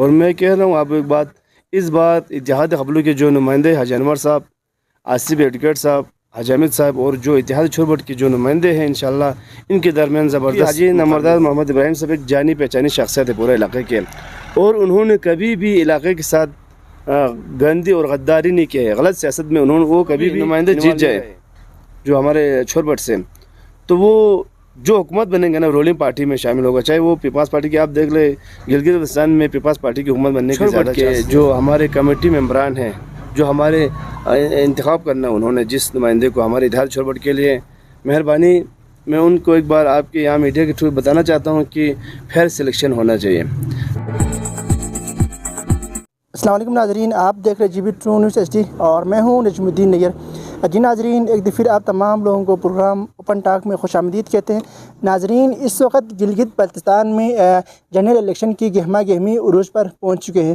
اور میں کہہ رہا ہوں آپ ایک بات، اس بات اتحاد قبلو کے جو نمائندے حاجی انور صاحب، آصف ایڈوکیٹ صاحب، حاجی حامد صاحب اور جو اتحاد چھوڑبٹ کے جو نمائندے ہیں انشاءاللہ ان کے درمیان زبردست حاجی نمبردار محمد ابراہیم صاحب ایک جانی پہچانی شخصیت ہے پورے علاقے کے، اور انہوں نے کبھی بھی علاقے کے ساتھ گندی اور غداری نہیں کی ہے، غلط سیاست میں انہوں نے وہ کبھی بھی نمائندے جیت جائے جو ہمارے چھوڑبٹ سے، تو وہ جو حکومت بنیں گے نا رولنگ پارٹی میں شامل ہوگا، چاہے وہ پیپلز پارٹی کی، آپ دیکھ لیں گلگت بلتستان میں پیپلز پارٹی کی حکومت بننے کے زیادہ چانس، جو ہمارے کمیٹی ممبران ہیں جو ہمارے انتخاب کرنا انہوں نے جس نمائندے کو ہمارے اتحاد چھوڑبٹ کے لیے، مہربانی میں ان کو ایک بار آپ کے یہاں میڈیا کے تھرو بتانا چاہتا ہوں کہ فیئر سلیکشن ہونا چاہیے۔ السلام علیکم ناظرین، آپ دیکھ رہے GB ٹرو نیوز HD اور میں ہوں نجم الدین نیئر۔ جی ناظرین، ایک دفعہ پھر آپ تمام لوگوں کو پروگرام اوپن ٹاک میں خوش آمدید کہتے ہیں۔ ناظرین، اس وقت گلگت بلتستان میں جنرل الیکشن کی گہما گہمی عروج پر پہنچ چکے ہیں۔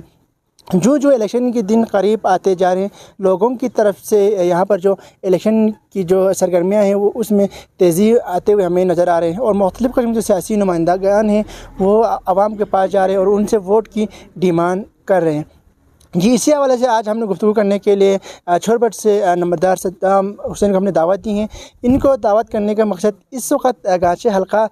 جو الیکشن کے دن قریب آتے جا رہے ہیں، لوگوں کی طرف سے یہاں پر جو الیکشن کی جو سرگرمیاں ہیں وہ اس میں تیزی آتے ہوئے ہمیں نظر آ رہے ہیں، اور مختلف قسم کے سیاسی نمائندگان ہیں وہ عوام کے پاس جا رہے ہیں اور ان سے ووٹ کی ڈیمانڈ کر رہے ہیں۔ جی اسی حوالے سے آج ہم نے گفتگو کرنے کے لیے چھوڑبٹ سے نمبردار صدام حسین کو ہم نے دعوت دی ہیں۔ ان کو دعوت کرنے کا مقصد اس وقت گانچے حلقہ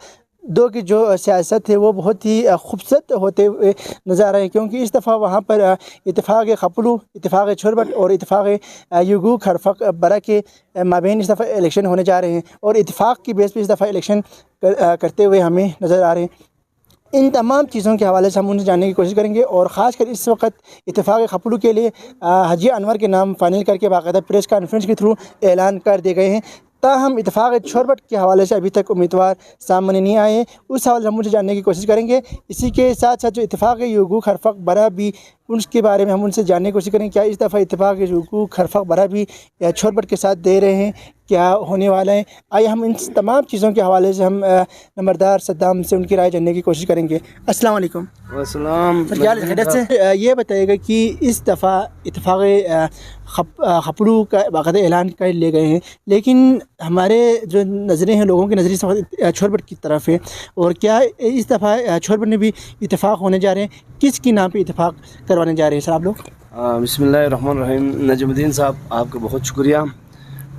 2 کی جو سیاست ہے وہ بہت ہی خوبصورت ہوتے ہوئے نظر آ رہے ہیں، کیونکہ اس دفعہ وہاں پر اتفاق خپلو، اتفاق چھوڑبٹ اور اتفاق یوگو خرفق برا کے مابین اس دفعہ الیکشن ہونے جا رہے ہیں، اور اتفاق کی بیس پہ اس دفعہ الیکشن کرتے ہوئے ہمیں نظر آ رہے ہیں۔ ان تمام چیزوں کے حوالے سے ہم ان سے جاننے کی کوشش کریں گے، اور خاص کر اس وقت اتفاق خپلو کے لیے حاجی انور کے نام فائنل کر کے باقاعدہ پریس کانفرنس کے تھرو اعلان کر دیے گئے ہیں۔ تاہم اتفاق چھوڑبٹ کے حوالے سے ابھی تک امیدوار سامنے نہیں آئے ہیں، اس حوالے سے ہم ان سے جاننے کی کوشش کریں گے۔ اسی کے ساتھ ساتھ جو اتفاق یوگو خرفق برا بھی، اس کے بارے میں ہم ان سے جاننے کی کوشش کریں گے، کیا اس دفعہ اتفاق یوگو خرفق برا بھی چھوڑبٹ کے ساتھ دے رہے ہیں، کیا ہونے والا ہے۔ آئیے ہم ان تمام چیزوں کے حوالے سے ہم نمبردار صدام سے ان کی رائے جاننے کی کوشش کریں گے۔ السلام علیکم۔ السلام۔ خیریت سے یہ بتائیے گا کہ اس دفعہ اتفاق خپلو کا باقاعدہ اعلان کر لیے گئے ہیں، لیکن ہمارے جو نظریں ہیں، لوگوں کی نظریے اس وقت چھوڑبٹ کی طرف ہے، اور کیا اس دفعہ چھوڑبٹ میں بھی اتفاق ہونے جا رہے ہیں، کس کی نام پہ اتفاق کروانے جا رہے ہیں سر آپ لوگ؟ بسم اللہ الرحمن الرحیم۔ نجم الدین صاحب، آپ کا بہت شکریہ،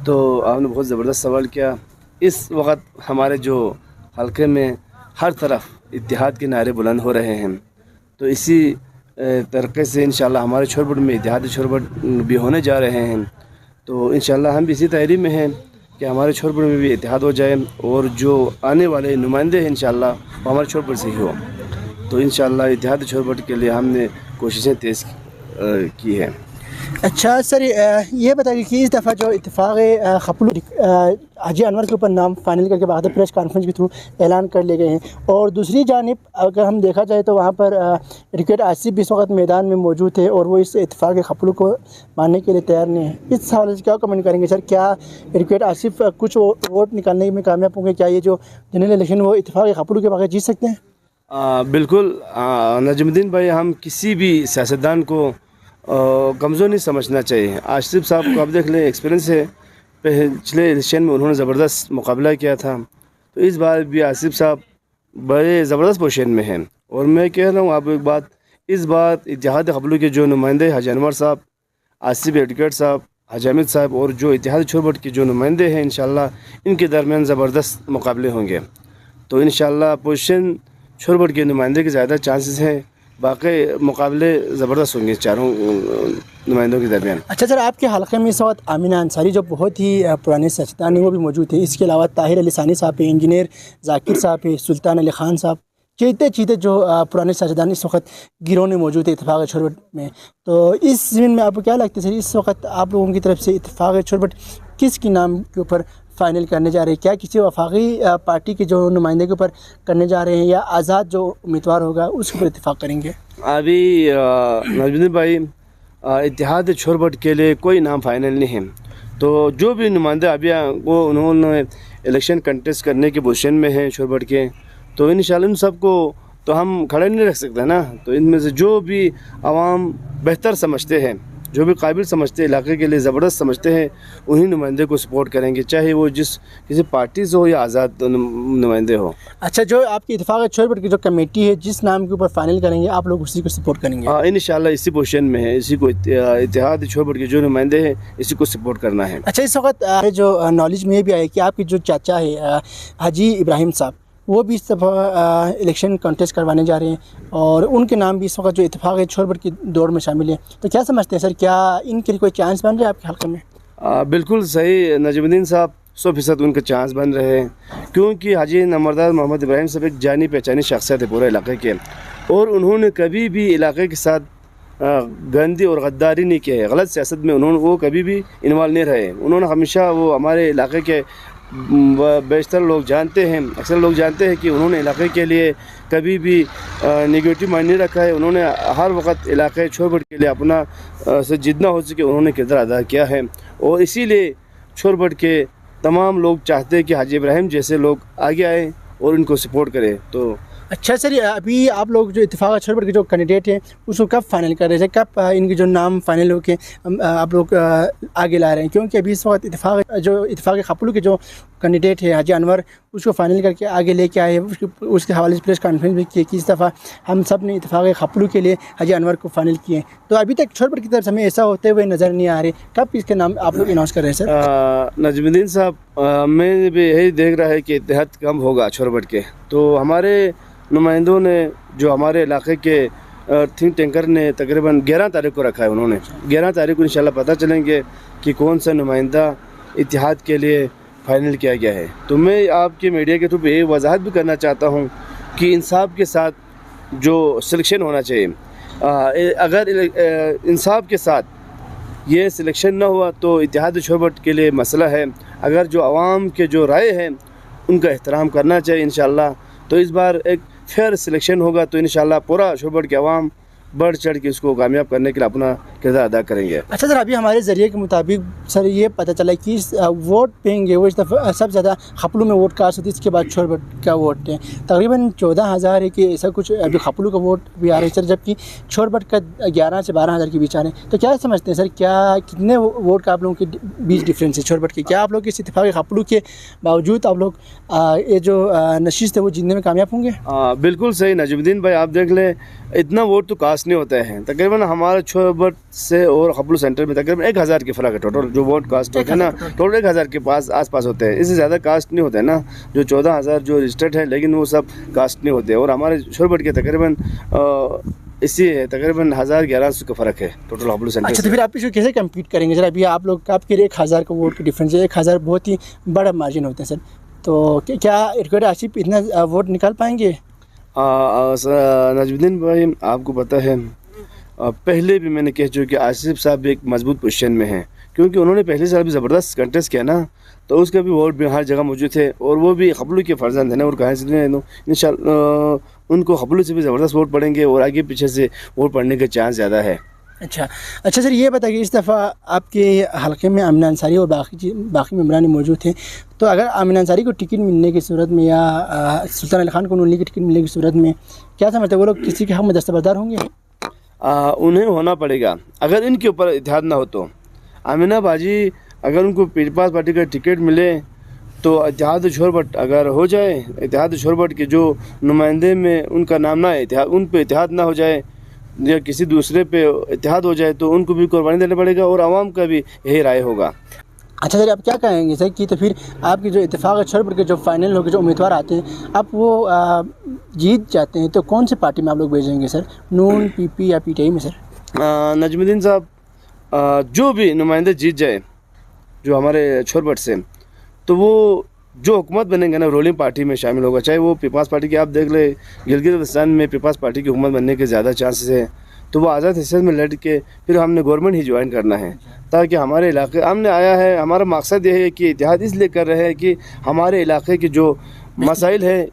تو آپ نے بہت زبردست سوال کیا۔ اس وقت ہمارے جو حلقے میں ہر طرف اتحاد کے نعرے بلند ہو رہے ہیں، تو اسی طریقے سے انشاءاللہ ہمارے چھوڑبٹ میں اتحاد چھوڑبٹ بھی ہونے جا رہے ہیں، تو انشاءاللہ ہم بھی اسی تحریک میں ہیں کہ ہمارے چھوڑبٹ میں بھی اتحاد ہو جائے، اور جو آنے والے نمائندے ہیں انشاءاللہ وہ ہمارے چھوڑبٹ سے ہی ہو، تو انشاءاللہ اتحاد چھوڑبٹ کے لیے ہم نے کوششیں تیز کی ہے۔ اچھا سر، یہ بتائیے کہ اس دفعہ جو اتفاق خپلو حاجی انور کے اوپر نام فائنل کر کے باقاعدہ پریس کانفرنس کے تھرو اعلان کر لیے گئے ہیں، اور دوسری جانب اگر ہم دیکھا جائے تو وہاں پر ایڈوکیٹ آصف بھی اس وقت میدان میں موجود ہے، اور وہ اس اتفاق خپلو کو ماننے کے لیے تیار نہیں ہے۔ اس حوالے سے کیا کمنٹ کریں گے سر؟ کیا ایڈوکیٹ آصف کچھ ووٹ نکالنے میں کامیاب ہوں گے؟ کیا یہ جو جنرل الیکشن وہ اتفاق خپلو کے بغیر جیت سکتے ہیں؟ بالکل نجم الدین بھائی، ہم کسی بھی سیاستدان کو کمزور نہیں سمجھنا چاہیے۔ آصف صاحب کو آپ دیکھ لیں، ایکسپیرینس ہے، پچھلے الیکشن میں انہوں نے زبردست مقابلہ کیا تھا، تو اس بار بھی آصف صاحب بڑے زبردست پوزیشن میں ہیں، اور میں کہہ رہا ہوں آپ ایک بات، اس بار اتحاد قبلو کے جو نمائندے حاجی انور صاحب، آصف ایڈوکیٹ صاحب، حاجی حامد صاحب اور جو اتحاد چھوڑبٹ کے جو نمائندے ہیں انشاءاللہ ان کے درمیان زبردست مقابلے ہوں گے، تو انشاءاللہ پوزیشن چھوڑبٹ کے نمائندے کے زیادہ چانسز ہیں، باقی مقابلے زبردست ہوں گے چاروں نمائندوں کے درمیان۔ اچھا سر، آپ کے حلقے میں اس وقت آمینہ انصاری جو بہت ہی پرانے سیاستدان ہیں وہ بھی موجود ہیں، اس کے علاوہ طاہر علی ثانی صاحب ہیں، انجینئر ذاکر صاحب ہیں، سلطان علی خان صاحب، چیتے جو پرانے سیاستدان اس وقت گروہ میں موجود ہے اتفاق چھوڑبٹ میں، تو اس زمین میں آپ کو کیا لگتا ہے سر، اس وقت آپ لوگوں کی طرف سے اتفاق چھوڑبٹ کس کی نام کے اوپر فائنل کرنے جا رہے ہیں؟ کیا کسی وفاقی پارٹی کے جو نمائندے کے اوپر کرنے جا رہے ہیں، یا آزاد جو امیدوار ہوگا اس کے اوپر اتفاق کریں گے؟ ابھی نجم الدین بھائی، اتحاد چھوڑبٹ کے لیے کوئی نام فائنل نہیں ہے، تو جو بھی نمائندے ابھی وہ انہوں نے الیکشن کنٹیسٹ کرنے کے پوزیشن میں ہیں چھوڑبٹ کے، تو انشاءاللہ ان سب کو تو ہم کھڑے نہیں رکھ سکتے نا، تو ان میں سے جو بھی عوام بہتر سمجھتے ہیں जो भी काबिल समझते हैं, इलाके के लिए ज़बरदस्त समझते हैं, उन्हीं नुमाइंदे को सपोर्ट करेंगे, चाहे वो किसी पार्टी से हो या आज़ाद नुमाइंदे हो। अच्छा, जो आपकी इत्तेफाक छोरबट की जो कमेटी है, जिस नाम के ऊपर फाइनल करेंगे आप लोग उसी को सपोर्ट करेंगे? हाँ, इंशाल्लाह इसी पोजीशन में है, इसी को इत्तेहाद छोरबट के जो नुमाइंदे हैं इसी को सपोर्ट करना है। अच्छा, इस वक्त जो नॉलेज में ये भी आया कि आपके जो चाचा है हाजी इब्राहिम साहब, वो भी इस दफ़ा इलेक्शन कॉन्टेस्ट करवाने जा रहे हैं और उनके नाम भी इस वक्त जो इत्तेफाक है छोरबट की दौड़ में शामिल है। तो क्या समझते हैं सर, क्या इनके लिए कोई चांस बन रहा है आपके हल्के में? बिल्कुल सही नजमुद्दीन साहब, 100% उनके चांस बन रहे हैं, क्योंकि हाजी नंबरदार मोहम्मद इब्राहिम साहब एक जानी पहचानी शख्सियत है पूरे इलाके के, और उन्होंने कभी भी इलाके के साथ गंदी और गद्दारी नहीं की है। गलत सियासत में वो कभी भी इन्वॉल्व नहीं रहे। उन्होंने हमेशा, वो हमारे इलाके के बेशतर लोग जानते हैं, अक्सर लोग जानते हैं कि उन्होंने इलाके के लिए कभी भी नेगेटिव माइंड नहीं रखा है। उन्होंने हर वक्त इलाके छोरबट के लिए अपना से जितना हो सके उन्होंने किरदार अदा किया है, और इसीलिए छोरबट के तमाम लोग चाहते हैं कि हाजी इब्राहिम जैसे लोग आगे आए और इनको सपोर्ट करें। तो अच्छा सर, अभी आप लोग जो इत्तेफाक छोरबट के जो कैंडिडेट हैं उसको कब फाइनल कर रहे हैं, कब इनके जो नाम फाइनल हो के आप लोग आगे ला रहे हैं? क्योंकि अभी इस वक्त इत्तेफाक खपलू के जो कैंडिडेट है हाजी अनवर, उसको फाइनल करके आगे लेके आए। उसके हवाले से प्रेस कॉन्फ्रेंस भी की कि इस दफ़ा हम सब ने इत्तेफाक खपलू के लिए हाजी अनवर को फाइनल किए। तो अभी तक छोरबट की तरफ से हमें ऐसा होते हुए नज़र नहीं आ रहे, कब इसके नाम आप लोग अनाउंस कर रहे हैं सर? नजमुद्दीन साहब, मैं भी यही देख रहा है कि इत्तेहाद कम होगा छोरबट के, तो हमारे नुमाइंदों ने, जो हमारे इलाके के थिंक टैंकर ने तकरीबन 11 तारीख को रखा है। उन्होंने 11 तारीख को इंशाल्लाह पता चलेंगे कि कौन सा नुमाइंदा इत्तेहाद के लिए फ़ाइनल किया गया है। तो मैं आपके मीडिया के थ्रू पे ये वजाहत भी करना चाहता हूँ कि इंसाफ के साथ जो सिलेक्शन होना चाहिए, अगर इंसाफ के साथ ये सिलेक्शन ना हुआ तो इत्तेहाद छोरबट के लिए मसला है। अगर जो आवाम के जो राय है उनका एहतराम करना चाहिए इंशाल्लाह। तो इस बार एक फेयर सिलेक्शन होगा, तो इंशाल्लाह पूरा छोरबट के अवाम बढ़ चढ़ के इसको कामयाब करने के लिए अपना किरदार अदा करेंगे। अच्छा सर, अभी हमारे ज़रिए के मुताबिक सर ये पता चला कि वोट पेंगे वो इस दफ़ा सबसे ज़्यादा खपलू में वोट कास्ट होती है, इसके बाद छोरबट का वोट है तकरीबन 14,000 है कि ऐसा कुछ अभी खपलू का वोट भी आ रहा है सर, जबकि छोरबट का 11 से 12,000 के बीच आ रहे हैं। तो क्या समझते हैं सर, क्या कितने वोट का आप लोगों के बीच डिफरेंस है छोरबट के? क्या आप लोग इस इत्तेफाक खपलू के बावजूद आप लोग ये जो नशिस्त है वो जीतने में कामयाब होंगे? बिल्कुल सही नजमुद्दीन भाई, आप देख लें इतना वोट तो कास्ट नहीं होता है। तकरीबन हमारे छोरबट से और खपलू सेंटर में तकरीबन 1,000 के फ़र्क है टोटल, जो वोट कास्ट होता है ना, टोटल 1,000 के आसपास होते हैं। इससे ज़्यादा कास्ट नहीं होता है ना। जो 14,000 जो रजिस्टर्ड है, लेकिन वो सब कास्ट नहीं होते। और हमारे छोरबट के तकरीबन इसी है, तकरीबन 1,000-1,100 का फ़र्क है टोटल खपलू सेंटर। अच्छा, तो फिर आप इसको कैसे कम्पीट करेंगे सर? अभी आप लोग आपके लिए 1,000 का वोट का डिफरेंस है, 1,000 बहुत ही बड़ा मार्जिन होता है सर। तो क्या एडवोकेट आसिफ इतना वोट निकाल पाएंगे? नजमुद्दीन भाई, आपको पता है पहले भी मैंने कह चुका कि आसिफ साहब एक मजबूत पोजीशन में हैं, क्योंकि उन्होंने पहले साल भी ज़बरदस्त कंटेस्ट किया ना, तो उसका भी वोट भी हर जगह मौजूद थे, और वो भी खपलू के फर्जंद है ना, और कहाँ से इंशाल्लाह उनको खपलू से भी ज़बरदस्त वोट पड़ेंगे और आगे पीछे से वोट पड़ने के चांस ज़्यादा है। अच्छा सर, ये बताइए इस दफ़ा आपके हलके में आमिना अंसारी और बाकी मेम्बरान मौजूद हैं, तो अगर आमिना अंसारी को टिकट मिलने की सूरत में या सुल्तान अली खान को नून लीग की टिकट मिलने की सूरत में क्या समझते हैं, वो लोग किसी के हक़ में दस्तबरदार होंगे? उन्हें होना पड़ेगा। अगर इनके ऊपर इत्तेहाद ना हो तो आमिना बाजी, अगर उनको पीपल्स पार्टी का टिकट मिले तो इत्तेहाद छोरबट अगर हो जाए, इत्तेहाद छोरबट के जो नुमाइंदे में उनका नाम ना है, उन पर इत्तेहाद ना हो जाए या किसी दूसरे पे इत्तेहाद हो जाए, तो उनको भी कुर्बानी देना पड़ेगा और आवाम का भी यही राय होगा। अच्छा सर, आप क्या कहेंगे सर कि तो फिर आपकी जो इत्तेफाक छोरबट के जो फाइनल हो के जो उम्मीदवार आते हैं, आप वो जीत जाते हैं, तो कौन सी पार्टी में आप लोग भेजेंगे सर, नून, पीपी या पीटीआई में सर? नजमुद्दीन साहब, जो भी नुमाइंदे जीत जाए जो हमारे छोरबट से, तो वो जो हुकूमत बनेंगे ना रूलिंग पार्टी में शामिल होगा, चाहे वो पीपल्स पार्टी की, आप देख ले गिलगित बल्तिस्तान में पीपल्स पार्टी की हुकूमत बनने के ज़्यादा चांसेस है, तो वो आज़ाद हिस्से में लड़ के फिर हमने गवर्नमेंट ही ज्वाइन करना है, ताकि हमारे इलाके हमने आया है। हमारा मकसद ये है कि इत्तेहाद इसलिए कर रहे हैं कि हमारे इलाके के जो मसाइल है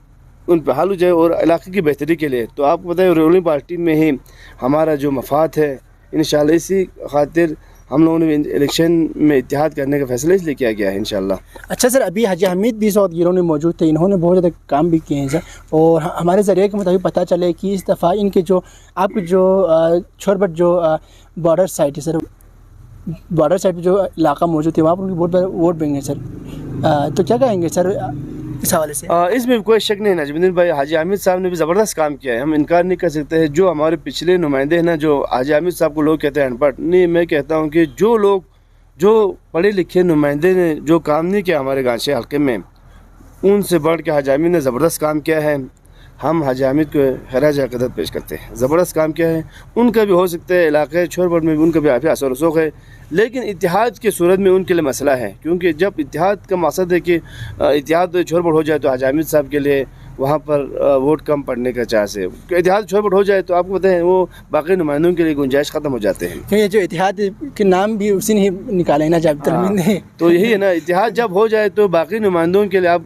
उन पर हल हो जाए और इलाके की बेहतरी के लिए। तो आपको पता है रूलिंग पार्टी में ही हमारा जो मफाद है, इंशाल्लाह इसी खातिर हम लोगों ने इलेक्शन में इत्तेहाद करने का फैसला इसलिए किया गया है इंशाल्लाह। अच्छा सर, अभी हाजी हमीद भी सौद गिरों में मौजूद थे, इन्होंने बहुत ज़्यादा काम भी किए हैं सर, और हमारे ज़रिए के मुताबिक पता चले कि इस दफ़ा इनके जो आपके जो छोरबट जो बॉर्डर साइट है सर, बॉर्डर साइड पे जो इलाका मौजूद है वहाँ पर उनकी बहुत बड़ा वोट बैंक है सर। तो क्या कहेंगे सर इस हवाले से? इसमें भी कोई शक नहीं नजमुद्दीन भाई, हाजी हामिद साहब ने भी ज़बरदस्त काम किया है, हम इनकार नहीं कर सकते हैं। जो हमारे पिछले नुमाइंदे हैं ना, जो हाजी हामिद साहब को लोग कहते हैं अनपढ़, नहीं मैं कहता हूँ कि जो लोग जो पढ़े लिखे नुमाइंदे ने जो काम नहीं किया हमारे गांचे हल्के में, उनसे बढ़ के हाजी हामिद ने ज़बरदस्त काम किया है। हम हाजी हामिद को खराज अक़ीदत पेश करते हैं, ज़बरदस्त काम किया है। उनका भी हो सकता है इलाके छोरबट में भी उनका भी काफ़ी असर रसूख है, लेकिन इत्तेहाद की सूरत में उनके लिए मसला है, क्योंकि जब इत्तेहाद का मकसद है कि इत्तेहाद छोरबट हो जाए तो हाजी हामिद साहब के लिए वहाँ पर वोट कम पड़ने का चांस है। इत्तेहाद छोरबट हो जाए तो आपको पता है वो बाकी नुमाइंदों के लिए गुंजाइश ख़त्म हो जाते हैं। तो ये जो इत्तेहाद के नाम भी उसी ने निकाले ना जब ने, तो यही है ना, इत्तेहाद जब हो जाए तो बाकी नुमाइंदों के लिए आप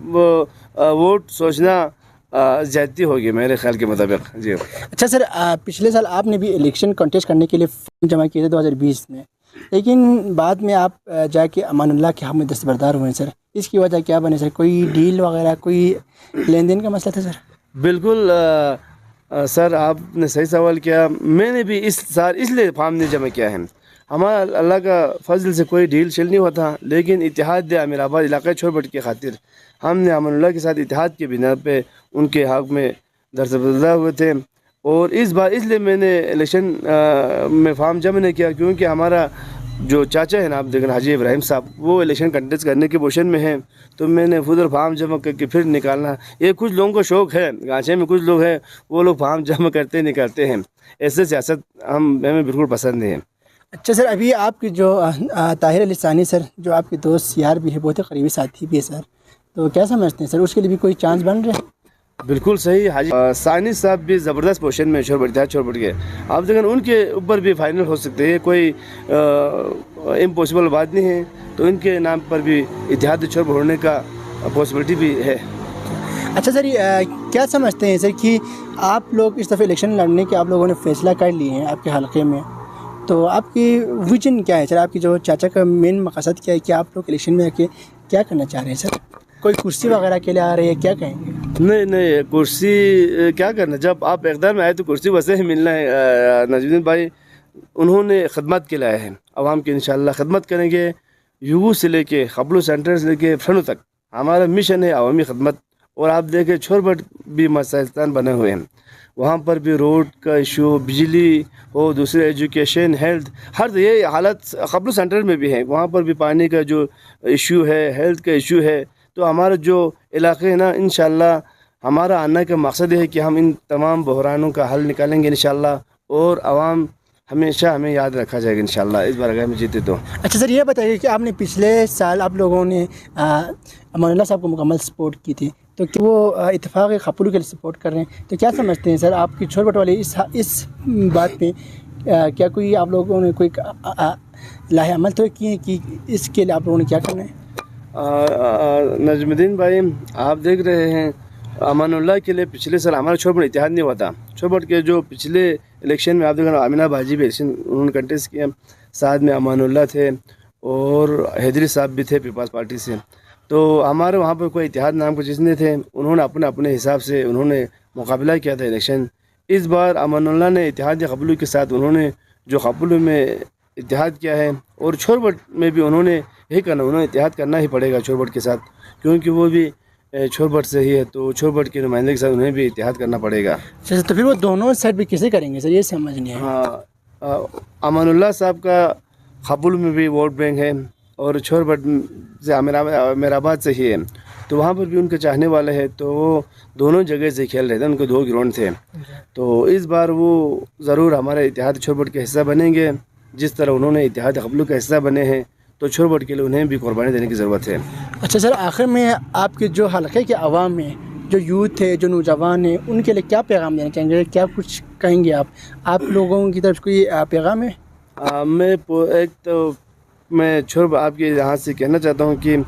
वोट सोचना ज़्यादती होगी मेरे ख्याल के मुताबिक जी। अच्छा सर, पिछले साल आपने भी इलेक्शन कंटेस्ट करने के लिए फॉर्म जमा किए थे 2020 में, लेकिन बाद में आप जाके अमानुल्लाह के हक़ में दस्तबरदार हुए हैं सर। इसकी वजह क्या बने सर? कोई डील वगैरह, कोई लेन देन का मसला था सर? बिल्कुल सर, आपने सही सवाल किया। मैंने भी इस साल इसलिए फॉर्म नहीं जमा किया है, हमारा अल्लाह का फजल से कोई डील शिल नहीं हुआ था, लेकिन इत्तेहाद अमीराबाद इलाक़े छोरबट की खातिर हमने अमानुल्लाह के साथ इत्तेहाद की बिना पे उनके हक़ में दस्तबरदार हुए थे। और इस बार इसलिए मैंने इलेक्शन में फॉर्म जमा नहीं किया, क्योंकि हमारा जो चाचा है ना, आप देखें हाजी इब्राहिम साहब, वो इलेक्शन कंटेस्ट करने के पोजीशन में हैं, तो मैंने खुद फॉर्म जमा करके फिर निकालना। ये कुछ लोगों को शौक़ है, गांचे में कुछ लोग हैं वो लोग फॉर्म जमा करते निकालते हैं, ऐसे सियासत हमें बिल्कुल पसंद नहीं है। अच्छा सर, अभी आपकी जो ताहिर अली सानी सर, जो आपके दोस्त यार भी है, बहुत ही करीबी साथी भी है सर, तो क्या समझते हैं सर, उसके लिए भी कोई चांस बन रहा है? बिल्कुल सही, हाजी सानी साहब भी ज़बरदस्त पोजीशन में छोड़ के आप देखें, उनके ऊपर भी फाइनल हो सकते हैं, कोई इम्पॉसिबल बात नहीं है। तो इनके नाम पर भी इत्तेहाद छोड़ होने का पॉसिबिलिटी भी है। अच्छा सर, क्या समझते हैं सर कि आप लोग इस दफ़े इलेक्शन लड़ने के आप लोगों ने फ़ैसला कर लिए हैं आपके हलके में, तो आपकी विजन क्या है सर? आपकी जो चाचा का मेन मकसद क्या है कि आप लोग इलेक्शन में आके क्या करना चाह रहे हैं सर? कोई कुर्सी वगैरह के लिए आ रही है, क्या कहेंगे? नहीं, कुर्सी क्या करना, जब आप इक़्तिदार में आए तो कुर्सी वैसे ही मिलना है। नजमुद्दीन भाई उन्होंने खदमत के लाए हैं, आवाम की इंशाअल्लाह खदमत करेंगे। यूगू से लेके खबलू सेंटर से लेके फ्रंट तक हमारा मिशन है अवामी खदमत। और आप देखें छोरबट भी मसाइस्तान बने हुए हैं, वहाँ पर भी रोड का इशू, बिजली हो, दूसरे एजुकेशन, हेल्थ, हर ये हालत खबलू सेंटर में भी है। वहाँ पर भी पानी का जो इशू है, हेल्थ का इशू है। तो हमारा जो इलाके है ना, इंशाअल्लाह हमारा आने का मकसद है कि हम इन तमाम बहरानों का हल निकालेंगे इंशाअल्लाह, और आवाम हमेशा हमें याद रखा जाएगा इंशाअल्लाह इस बार अगर हम जीते तो। अच्छा सर, ये बताइए कि आपने पिछले साल आप लोगों ने अमानुल्लाह साहब को मुकम्मल सपोर्ट की थी, तो कि वो इत्तेफाक खपलू के लिए सपोर्ट कर रहे हैं, तो क्या समझते हैं सर आपकी छोरबट वाली इस बात पे क्या कोई आप लोगों ने कोई लाहे अमल तो किए हैं कि इसके लिए आप लोगों ने क्या करना है? नजमुद्दीन भाई, आप देख रहे हैं अमानुल्लाह के लिए पिछले साल हमारा छोरबट इत्तेहाद नहीं हुआ था। छोरबट के जो पिछले इलेक्शन में आप देखें, आमिना बाजी भी इलेक्शन उन्होंने कंटेस्ट किया, साथ में अमानुल्लाह थे और हैदरी साहब भी थे पीपल्स पार्टी से। तो हमारे वहाँ पर कोई इत्तेहाद नाम के चीज़ नहीं थे, उन्होंने अपने अपने हिसाब से उन्होंने मुकाबला किया था इलेक्शन। इस बार अमानुल्लाह ने इत्तेहाद खपलू के साथ उन्होंने जो खपलू में इत्तेहाद किया है, और छोरबट में भी उन्होंने यही करना, उन्होंने इत्तेहाद करना ही पड़ेगा छोरबट के साथ, क्योंकि वो भी छोरबट से ही है, तो छोरबट के नुमाइंदे के साथ उन्हें भी इत्तेहाद करना पड़ेगा। तो फिर वो दोनों साइड भी कैसे करेंगे सर, ये समझ नहीं है। हाँ, अमानुल्लाह साहब का खपलू में भी वोट बैंक है और छोरबट से अमीराबाद से ही है, तो वहाँ पर भी उनके चाहने वाले हैं, तो वो दोनों जगह से खेल रहे थे, उनके 2 ग्राउंड थे। तो इस बार वो ज़रूर हमारे इत्तेहाद छोरबट के हिस्सा बनेंगे, जिस तरह उन्होंने इत्तेहाद खपलू का हिस्सा बने हैं, तो छोरबट के लिए उन्हें भी कुर्बानी देने की ज़रूरत है। अच्छा सर, आखिर में आपके जो हल्के के अवाम है, जो यूथ है, जो नौजवान है, उनके लिए क्या पैगाम देना चाहेंगे, क्या कुछ कहेंगे आप लोगों की तरफ कोई पैगाम है? मैं आपके यहाँ से कहना चाहता हूँ कि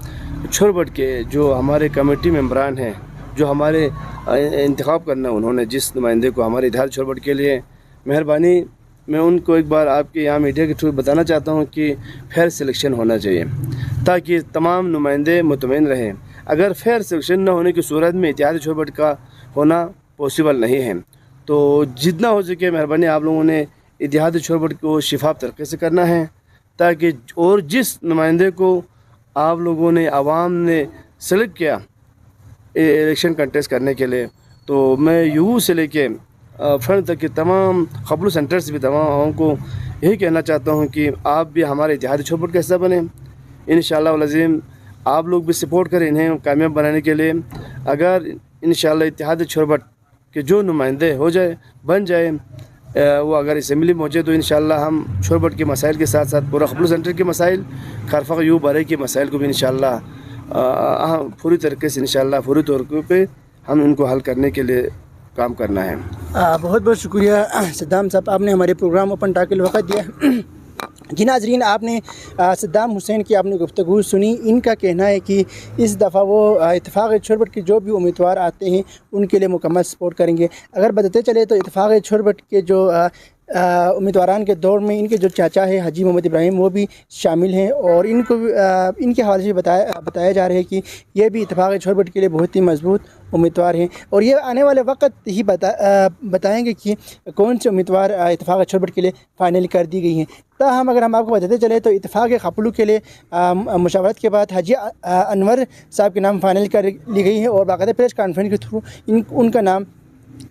छोरबट के जो हमारे कमेटी मेंबरान हैं, जो हमारे इंतखाब करना उन्होंने जिस नुमाइंदे को हमारे इत्तेहाद छोरबट के लिए, मेहरबानी मैं उनको एक बार आपके यहाँ मीडिया के थ्रू बताना चाहता हूँ कि फेयर सिलेक्शन होना चाहिए, ताकि तमाम नुमाइंदे मुतमईन रहें। अगर फेयर सिलेक्शन न होने की सूरत में इत्तेहाद छोरबट का होना पॉसिबल नहीं है, तो जितना हो सके मेहरबानी आप लोगों ने इत्तेहाद छोरबट को शिफाफ तरीके से करना है, تاکہ اور جس نمائندے کو آپ لوگوں نے عوام نے سلیکٹ کیا الیکشن کنٹیسٹ کرنے کے لیے، تو میں یو سے لے کے فرنٹ تک کے تمام خبروں سینٹرز بھی تمام عوام کو یہی کہنا چاہتا ہوں کہ آپ بھی ہمارے اتحادی چھوٹبٹ کا حصہ بنیں. انشاءاللہ العظیم آپ لوگ بھی سپورٹ کریں انہیں کامیاب بنانے کے لیے. اگر انشاءاللہ اتحادی چھوٹبٹ کے جو نمائندے ہو جائے بن جائے وہ اگر اسمبلی میں پہنچے تو انشاءاللہ ہم چھوٹبٹ کے مسائل کے ساتھ ساتھ پورا خبروں سینٹر کے مسائل، خرفق یو بارے کے مسائل کو بھی انشاءاللہ پوری طریقے سے انشاءاللہ فوری طور پہ ہم ان کو حل کرنے کے لیے کام کرنا ہے. بہت بہت شکریہ صدام صاحب، آپ نے ہمارے پروگرام اوپن ٹاک کے وقت دیا. جی ناظرین، آپ نے صدام حسین کی آپ نے گفتگو سنی. ان کا کہنا ہے کہ اس دفعہ وہ اتفاق چھوٹبٹ کے جو بھی امیدوار آتے ہیں ان کے لیے مکمل سپورٹ کریں گے. اگر بتاتے چلے تو اتفاق چھوٹبٹ کے جو امیدواران کے دور میں ان کے جو چاچا ہے حاجی محمد ابراہیم وہ بھی شامل ہیں، اور ان کو ان کے حوالے سے بتایا جا رہا ہے کہ یہ بھی اتفاق چھوٹبٹ کے لیے بہت ہی مضبوط امیدوار ہیں، اور یہ آنے والے وقت ہی بتائیں گے کہ کون سے امیدوار اتفاق چھوٹبٹ کے لیے فائنل کر دی گئی ہیں. تاہم اگر ہم آپ کو بتاتے چلے تو اتفاق خپلو کے لیے مشاورت کے بعد حاجی انور صاحب کے نام فائنل کر لی گئی ہے، اور باقاعدہ پریس کانفرنس کے تھرو ان کا نام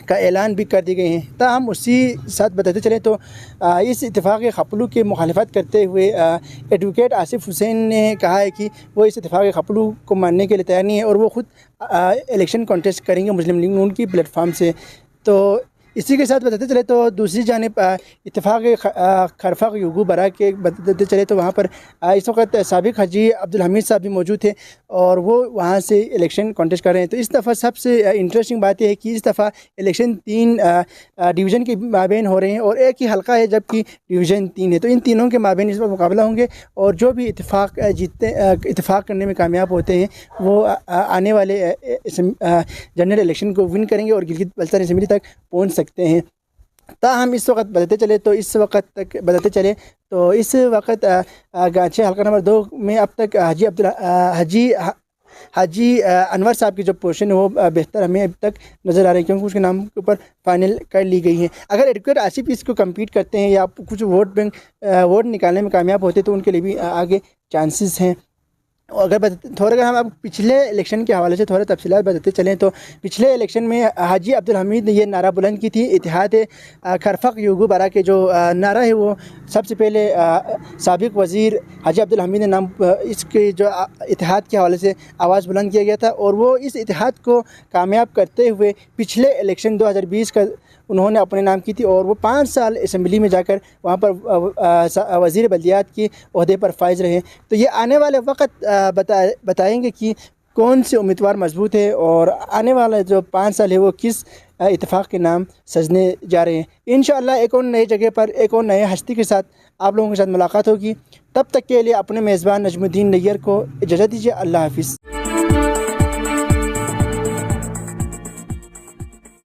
کا اعلان بھی کر دی گئے ہیں. تاہم اسی ساتھ بتاتے چلیں تو اس اتفاق خپلو کی مخالفت کرتے ہوئے ایڈوکیٹ آصف حسین نے کہا ہے کہ وہ اس اتفاق خپلو کو ماننے کے لیے تیار نہیں ہے، اور وہ خود الیکشن کانٹیسٹ کریں گے مسلم لیگ نون کی پلیٹ فارم سے. تو اسی کے ساتھ بتاتے چلے تو دوسری جانب اتفاق خرفق یوگو برا کے بتاتے چلے تو وہاں پر اس وقت سابق حاجی عبدالحمید صاحب بھی موجود تھے، اور وہ وہاں سے الیکشن کانٹیسٹ کر رہے ہیں. تو اس دفعہ سب سے انٹرسٹنگ بات یہ ہے کہ اس دفعہ الیکشن 3 ڈویژن کے مابین ہو رہے ہیں، اور ایک ہی حلقہ ہے جبکہ ڈویژن 3 ہے. تو ان تینوں کے مابین اس وقت مقابلہ ہوں گے، اور جو بھی اتفاق کرنے میں کامیاب ہوتے ہیں وہ آنے والے جنرل الیکشن کو ون کریں گے اور گلگت بلتستان اسمبلی تک پہنچ سکتے ہیں. تاہم اس وقت بتاتے چلے تو اس وقت گانچے حلقہ نمبر 2 میں اب تک حاجی انور صاحب کی جو پوزیشن ہے وہ بہتر ہمیں اب تک نظر آ رہی ہے، کیونکہ اس کے نام کے اوپر فائنل کر لی گئی ہیں. اگر ایڈوکیٹ آصف اس کو کمپیٹ کرتے ہیں یا کچھ ووٹ نکالنے میں کامیاب ہوتے تو ان کے لیے بھی آگے چانسز ہیں. اگر ہم اب پچھلے الیکشن کے حوالے سے تھوڑے تفصیلات بتاتے چلیں تو پچھلے الیکشن میں حاجی عبدالحمید نے یہ نعرہ بلند کی تھی اتحاد خرفق یوگو برا کے جو نعرہ ہے وہ سب سے پہلے سابق وزیر حاجی عبدالحمید نے نام اس کے جو اتحاد کے حوالے سے آواز بلند کیا گیا تھا، اور وہ اس اتحاد کو کامیاب کرتے ہوئے پچھلے الیکشن 2020 کا انہوں نے اپنے نام کی تھی، اور وہ 5 سال اسمبلی میں جا کر وہاں پر وزیر بلدیات کے عہدے پر فائز رہے. تو یہ آنے والے وقت بتائیں گے کہ کون سے امیدوار مضبوط ہے، اور آنے والا جو 5 سال ہے وہ کس اتفاق کے نام سجنے جا رہے ہیں. انشاءاللہ ایک اور نئی جگہ پر ایک اور نئے ہستی کے ساتھ آپ لوگوں کے ساتھ ملاقات ہوگی. تب تک کے لیے اپنے میزبان نجم الدین نیئر کو اجازت دیجیے. اللہ حافظ.